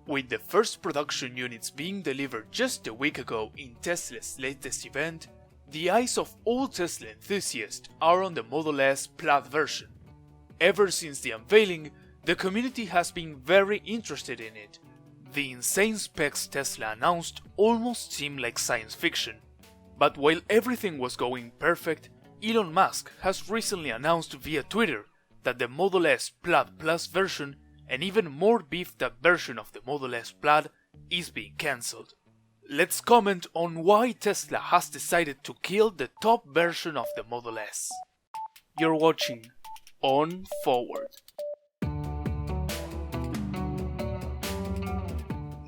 With the first production units being delivered just a week ago in Tesla's latest event, the eyes of all Tesla enthusiasts are on the Model S Plaid version. Ever since the unveiling, the community has been very interested in it. The insane specs Tesla announced almost seem like science fiction. But while everything was going perfect, Elon Musk has recently announced via Twitter that the Model S Plaid Plus version, an even more beefed up version of the Model S Plaid, is being cancelled. Let's comment on why Tesla has decided to kill the top version of the Model S. You're watching On Forward.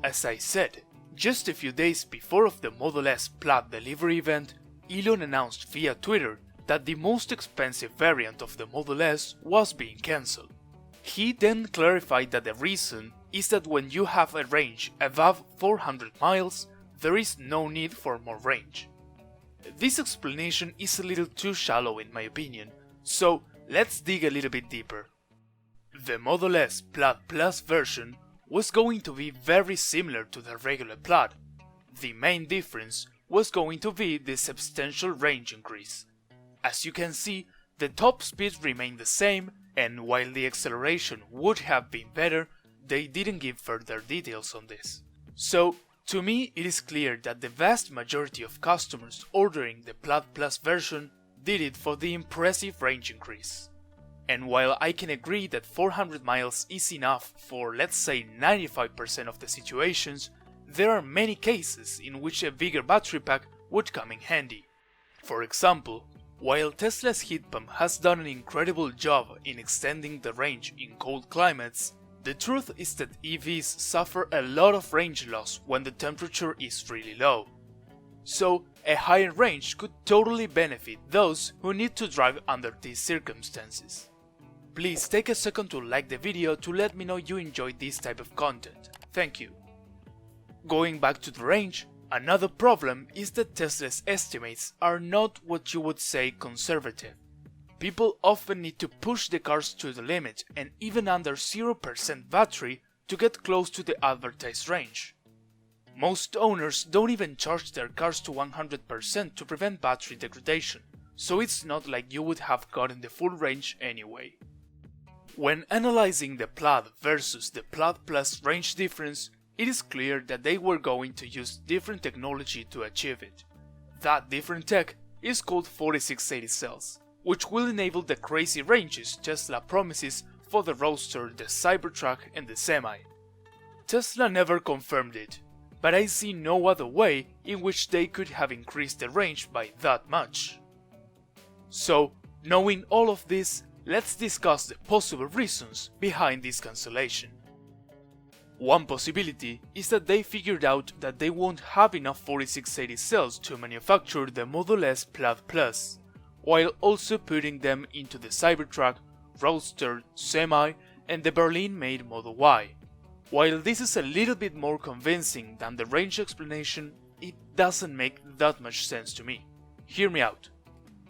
As I said, just a few days before of the Model S Plaid delivery event, Elon announced via Twitter that the most expensive variant of the Model S was being cancelled. He then clarified that the reason is that when you have a range above 400 miles, there is no need for more range. This explanation is a little too shallow in my opinion, so let's dig a little bit deeper. The Model S Plaid Plus version was going to be very similar to the regular Plaid. The main difference was going to be the substantial range increase. As you can see, the top speed remained the same, and while the acceleration would have been better, they didn't give further details on this. So, to me it is clear that the vast majority of customers ordering the Plaid Plus version did it for the impressive range increase. And while I can agree that 400 miles is enough for, let's say, 95% of the situations, there are many cases in which a bigger battery pack would come in handy. For example, while Tesla's heat pump has done an incredible job in extending the range in cold climates, the truth is that EVs suffer a lot of range loss when the temperature is really low. So, a higher range could totally benefit those who need to drive under these circumstances. Please take a second to like the video to let me know you enjoyed this type of content. Thank you. Going back to the range, another problem is that Tesla's estimates are not what you would say conservative. People often need to push the cars to the limit and even under 0% battery to get close to the advertised range. Most owners don't even charge their cars to 100% to prevent battery degradation, so it's not like you would have gotten the full range anyway. When analyzing the Plaid versus the Plaid Plus range difference, it is clear that they were going to use different technology to achieve it. That different tech is called 4680 cells, which will enable the crazy ranges Tesla promises for the Roadster, the Cybertruck and the Semi. Tesla never confirmed it, but I see no other way in which they could have increased the range by that much. So, knowing all of this, let's discuss the possible reasons behind this cancellation. One possibility is that they figured out that they won't have enough 4680 cells to manufacture the Model S Plaid Plus, while also putting them into the Cybertruck, Roadster, Semi, and the Berlin-made Model Y. While this is a little bit more convincing than the range explanation, it doesn't make that much sense to me. Hear me out.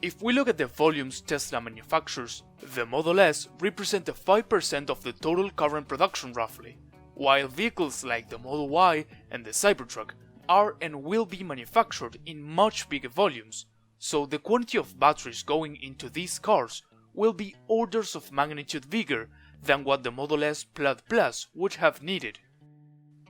If we look at the volumes Tesla manufactures, the Model S represent 5% of the total current production roughly, while vehicles like the Model Y and the Cybertruck are and will be manufactured in much bigger volumes, so the quantity of batteries going into these cars will be orders of magnitude bigger than what the Model S Plaid Plus would have needed.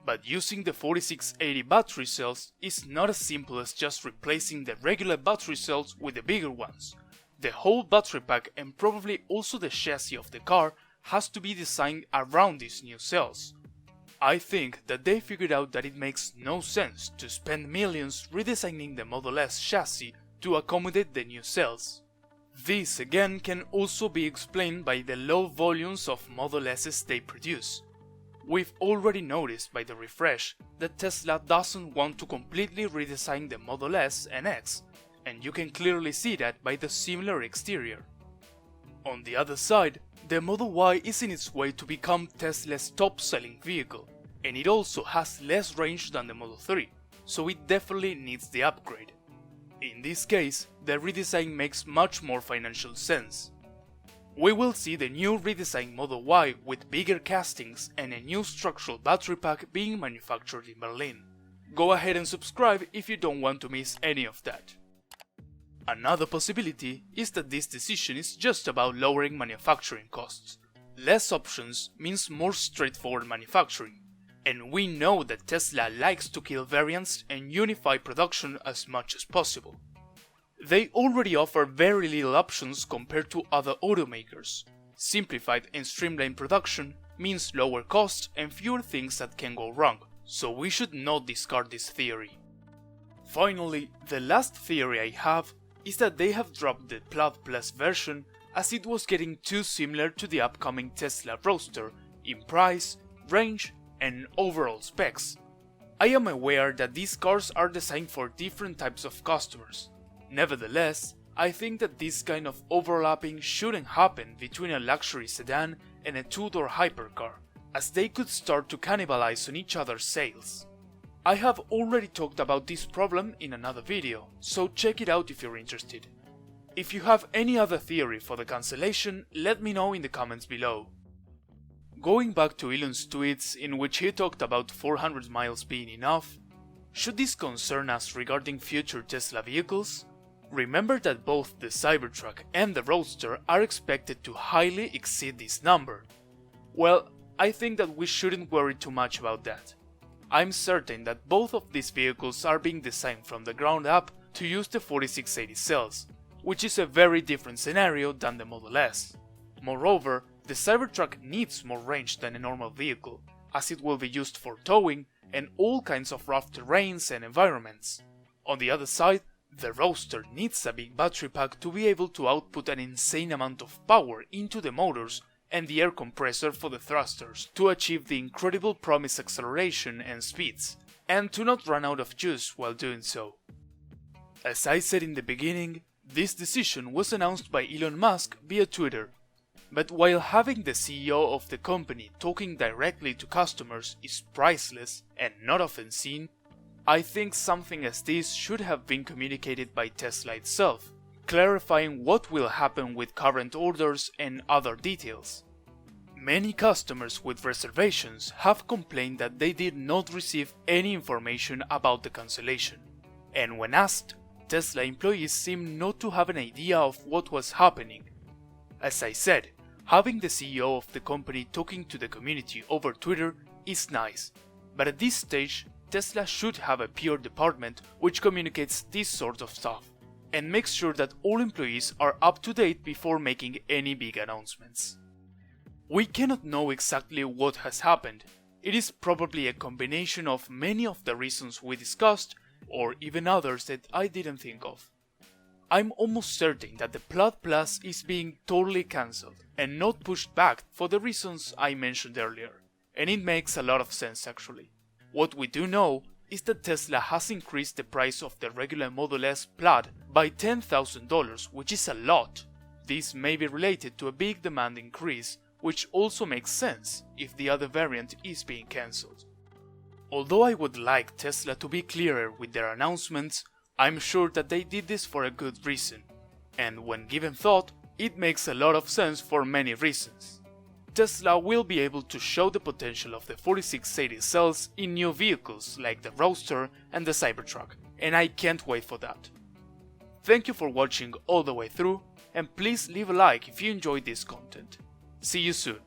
But using the 4680 battery cells is not as simple as just replacing the regular battery cells with the bigger ones. The whole battery pack and probably also the chassis of the car has to be designed around these new cells. I think that they figured out that it makes no sense to spend millions redesigning the Model S chassis to accommodate the new cells. This again can also be explained by the low volumes of Model S's they produce. We've already noticed by the refresh that Tesla doesn't want to completely redesign the Model S and X, and you can clearly see that by the similar exterior. On the other side, the Model Y is in its way to become Tesla's top-selling vehicle, and it also has less range than the Model 3, so it definitely needs the upgrade. In this case, the redesign makes much more financial sense. We will see the new redesigned Model Y with bigger castings and a new structural battery pack being manufactured in Berlin. Go ahead and subscribe if you don't want to miss any of that. Another possibility is that this decision is just about lowering manufacturing costs. Less options means more straightforward manufacturing, and we know that Tesla likes to kill variants and unify production as much as possible. They already offer very little options compared to other automakers. Simplified and streamlined production means lower costs and fewer things that can go wrong, so we should not discard this theory. Finally, the last theory I have is that they have dropped the Plaid Plus version as it was getting too similar to the upcoming Tesla Roadster in price, range, and overall specs. I am aware that these cars are designed for different types of customers. Nevertheless, I think that this kind of overlapping shouldn't happen between a luxury sedan and a two-door hypercar, as they could start to cannibalize on each other's sales. I have already talked about this problem in another video, so check it out if you're interested. If you have any other theory for the cancellation, let me know in the comments below. Going back to Elon's tweets in which he talked about 400 miles being enough, should this concern us regarding future Tesla vehicles? Remember that both the Cybertruck and the Roadster are expected to highly exceed this number. Well, I think that we shouldn't worry too much about that. I'm certain that both of these vehicles are being designed from the ground up to use the 4680 cells, which is a very different scenario than the Model S. Moreover, the Cybertruck needs more range than a normal vehicle, as it will be used for towing and all kinds of rough terrains and environments. On the other side, the Roadster needs a big battery pack to be able to output an insane amount of power into the motors and the air compressor for the thrusters to achieve the incredible promised acceleration and speeds, and to not run out of juice while doing so. As I said in the beginning, this decision was announced by Elon Musk via Twitter. But while having the CEO of the company talking directly to customers is priceless and not often seen, I think something as this should have been communicated by Tesla itself, clarifying what will happen with current orders and other details. Many customers with reservations have complained that they did not receive any information about the cancellation, and when asked, Tesla employees seemed not to have an idea of what was happening. As I said, having the CEO of the company talking to the community over Twitter is nice, but at this stage, Tesla should have a PR department which communicates this sort of stuff, and makes sure that all employees are up to date before making any big announcements. We cannot know exactly what has happened. It is probably a combination of many of the reasons we discussed, or even others that I didn't think of. I'm almost certain that the Plaid Plus is being totally cancelled and not pushed back for the reasons I mentioned earlier, and it makes a lot of sense actually. What we do know is that Tesla has increased the price of the regular Model S Plaid by $10,000, which is a lot. This may be related to a big demand increase, which also makes sense if the other variant is being cancelled. Although I would like Tesla to be clearer with their announcements, I'm sure that they did this for a good reason, and when given thought, it makes a lot of sense for many reasons. Tesla will be able to show the potential of the 4680 cells in new vehicles like the Roadster and the Cybertruck, and I can't wait for that. Thank you for watching all the way through, and please leave a like if you enjoyed this content. See you soon.